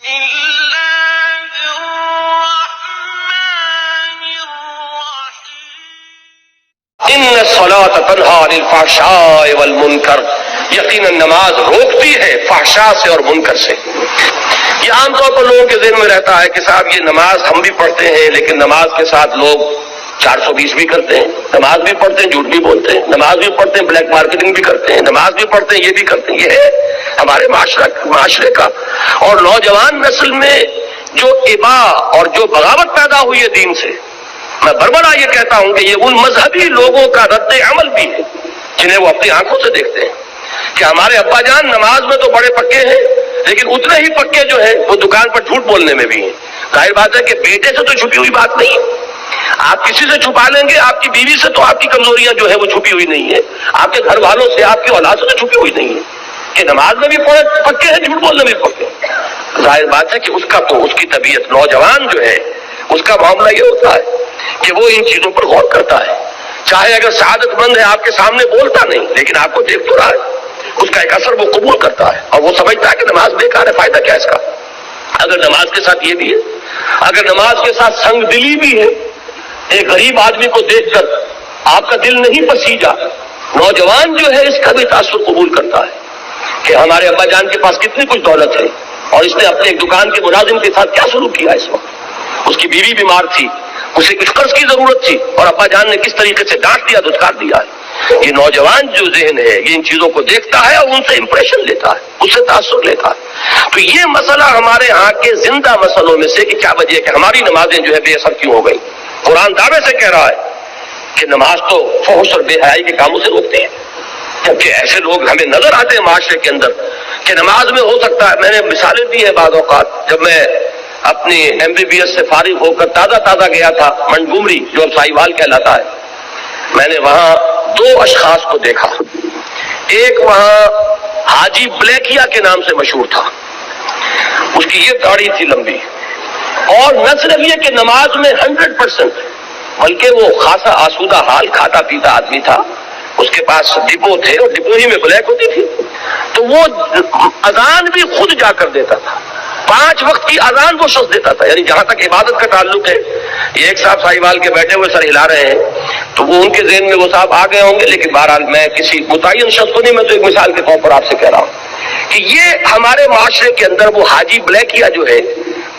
ان الصلاۃ تنہی عن الفحشاء والمنکر، یقیناً نماز روکتی ہے فحشاء سے اور منکر سے۔ یہ عام طور پر لوگوں کے ذہن میں رہتا ہے کہ صاحب یہ نماز ہم بھی پڑھتے ہیں، لیکن نماز کے ساتھ لوگ 420 بھی کرتے ہیں، نماز بھی پڑھتے ہیں جھوٹ بھی بولتے ہیں، نماز بھی پڑھتے ہیں بلیک مارکیٹنگ بھی کرتے ہیں، نماز بھی پڑھتے ہیں یہ بھی کرتے ہیں۔ یہ ہے ہمارے معاشرے کا، اور نوجوان نسل میں جو ابا اور جو بغاوت پیدا ہوئی ہے دین سے، میں بربرا یہ کہتا ہوں کہ یہ ان مذہبی لوگوں کا رد عمل بھی ہے جنہیں وہ اپنی آنکھوں سے دیکھتے ہیں کہ ہمارے ابا جان نماز میں تو بڑے پکے ہیں، لیکن اتنے ہی پکے جو ہیں وہ دکان پر جھوٹ بولنے میں بھی ہیں۔ ظاہر بات ہے کہ بیٹے سے تو چھپی ہوئی بات نہیں ہے، آپ کسی سے چھپا لیں گے، آپ کی بیوی سے تو آپ کی کمزوریاں جو ہے وہ چھپی ہوئی نہیں ہے، آپ کے گھر والوں سے، آپ کی اولاد سے تو چھپی ہوئی نہیں ہے کہ نماز میں بھی پکے ہیں، جھوٹ بولنے میں بھی پکے ہیں۔ ظاہر بات ہے کہ اس کی طبیعت، نوجوان جو ہے اس کا معاملہ یہ ہوتا ہے کہ وہ ان چیزوں پر غور کرتا ہے، چاہے اگر سعادت مند ہے آپ کے سامنے بولتا نہیں لیکن آپ کو دیکھ تو رہا ہے، اس کا ایک اثر وہ قبول کرتا ہے، اور وہ سمجھتا ہے کہ نماز بیکار ہے، فائدہ کیا ہے اس کا۔ اگر نماز کے ساتھ یہ بھی ہے، اگر نماز کے ساتھ سنگ دلی بھی ہے، ایک غریب آدمی کو دیکھ کر آپ کا دل نہیں پسیجا، نوجوان جو ہے اس کا بھی تاثر قبول کرتا ہے کہ ہمارے ابا جان کے پاس کتنی کچھ دولت ہے، اور اس نے اپنے ایک دکان کے ملازم کے ساتھ کیا سلوک کیا اس وقت، اس کی بیوی بیمار تھی، اسے کچھ قرض کی ضرورت تھی، اور ابا جان نے کس طریقے سے ڈانٹ دیا، دھتکار دیا ہے۔ یہ نوجوان جو ذہن ہے یہ ان چیزوں کو دیکھتا ہے اور ان سے امپریشن لیتا ہے، اس سے تاثر لیتا ہے۔ تو یہ مسئلہ ہمارے ہاں کے زندہ مسئلوں میں سے کہ کیا وجہ ہے کہ ہماری نمازیں جو ہے بے اثر کیوں ہو گئی۔ قرآن دعوے سے کہہ رہا ہے کہ نماز تو فحش اور بے حیائی کے کاموں سے روکتی ہے، جبکہ ایسے لوگ ہمیں نظر آتے ہیں معاشرے کے اندر کہ نماز میں ہو سکتا ہے، میں نے مثالیں دی ہیں بعض اوقات، جب میں اپنی MBBS سے فارغ ہو کر تازہ گیا تھا منٹگومری جو اب ساہیوال کہلاتا ہے، میں نے وہاں 2 اشخاص کو دیکھا، ایک وہاں حاجی بلیکیا کے نام سے مشہور تھا، اس کی یہ داڑھی تھی لمبی، اور نہ صرف یہ کہ نماز میں 100%، بلکہ وہ خاصا آسودہ حال کھاتا پیتا آدمی تھا، اس کے پاس ڈپو تھے اور ڈپو ہی میں بلیک ہوتی تھی، تو وہ اذان بھی خود جا کر دیتا تھا، 5 وقت کی اذان وہ شخص دیتا تھا، یعنی جہاں تک عبادت کا تعلق ہے، یہ ایک صاحب ساہیوال کے بیٹھے ہوئے سر ہلا رہے ہیں، تو وہ ان کے ذہن میں وہ صاحب آ گئے ہوں گے، لیکن بہرحال میں کسی متعین شخص کو نہیں، میں تو ایک مثال کے طور پر آپ سے کہہ رہا ہوں کہ یہ ہمارے معاشرے کے اندر وہ حاجی بلیکیا جو ہے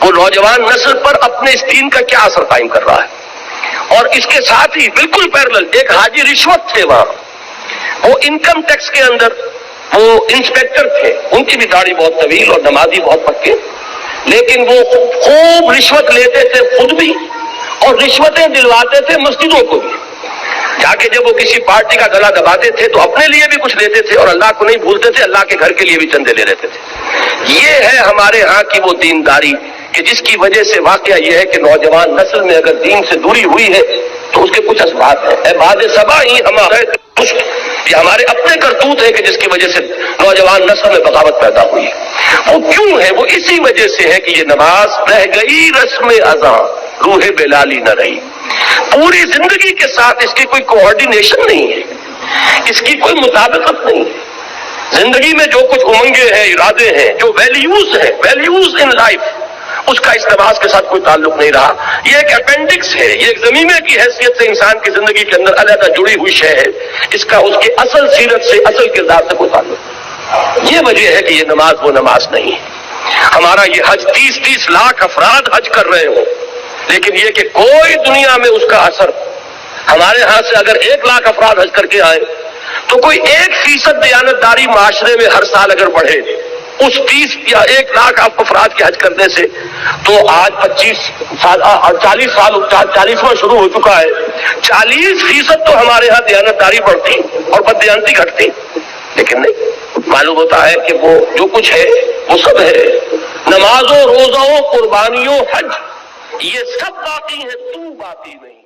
وہ نوجوان نسل پر اپنے اس دین کا کیا اثر قائم کر رہا ہے۔ اور اس کے ساتھ ہی بالکل پیرلل ایک حاجی رشوت تھے، وہاں وہ انکم ٹیکس کے اندر وہ انسپیکٹر تھے، ان کی بھی داڑھی بہت طویل اور نمازی بہت پکے، لیکن وہ خوب رشوت لیتے تھے خود بھی، اور رشوتیں دلواتے تھے مسجدوں کو بھی، جا کے جب وہ کسی پارٹی کا گلا دباتے تھے تو اپنے لیے بھی کچھ لیتے تھے، اور اللہ کو نہیں بھولتے تھے، اللہ کے گھر کے لیے بھی چندے لے لیتے تھے۔ یہ ہے ہمارے ہاں کی وہ دینداری کہ جس کی وجہ سے واقعہ یہ ہے کہ نوجوان نسل میں اگر دین سے دوری ہوئی ہے تو اس کے کچھ اسباب ہیں۔ اے باد صبا ہی ہمارے یہ ہمارے اپنے کرتوت ہے کہ جس کی وجہ سے نوجوان نسل میں بغاوت پیدا ہوئی ہے۔ وہ کیوں ہے؟ وہ اسی وجہ سے ہے کہ یہ نماز رہ گئی رسم اذاں، روح بلالی نہ رہی، پوری زندگی کے ساتھ اس کی کوئی کوآرڈینیشن نہیں ہے، اس کی کوئی مطابقت نہیں ہے۔ زندگی میں جو کچھ امنگیں ہیں، ارادے ہیں، جو ویلیوز ان لائف، اس کا اس نماز کے ساتھ کوئی تعلق نہیں رہا۔ یہ ایک اپینڈکس ہے، یہ ایک زمینہ کی حیثیت سے انسان کی زندگی کے اندر علیحدہ جڑی ہوئی شے ہے، اس کا اس کی اصل سیرت سے، اصل کردار سے کوئی تعلق نہیں۔ یہ وجہ ہے کہ یہ نماز وہ نماز نہیں ہے۔ ہمارا یہ حج 30 لاکھ افراد حج کر رہے ہوں، لیکن یہ کہ کوئی دنیا میں اس کا اثر، ہمارے ہاں سے اگر 1 لاکھ افراد حج کر کے آئے تو کوئی 1% دیانتداری معاشرے میں ہر سال اگر بڑھے اس 30 یا 1 لاکھ افراد کے حج کرنے سے، تو آج 40واں شروع ہو چکا ہے، 40% تو ہمارے ہاں دیانتداری بڑھتی اور بددیانتی گھٹتی، لیکن نہیں، معلوم ہوتا ہے کہ وہ جو کچھ ہے وہ سب ہے، نمازوں، روزوں، قربانیوں، حج، یہ سب باقی ہے، تو باقی نہیں۔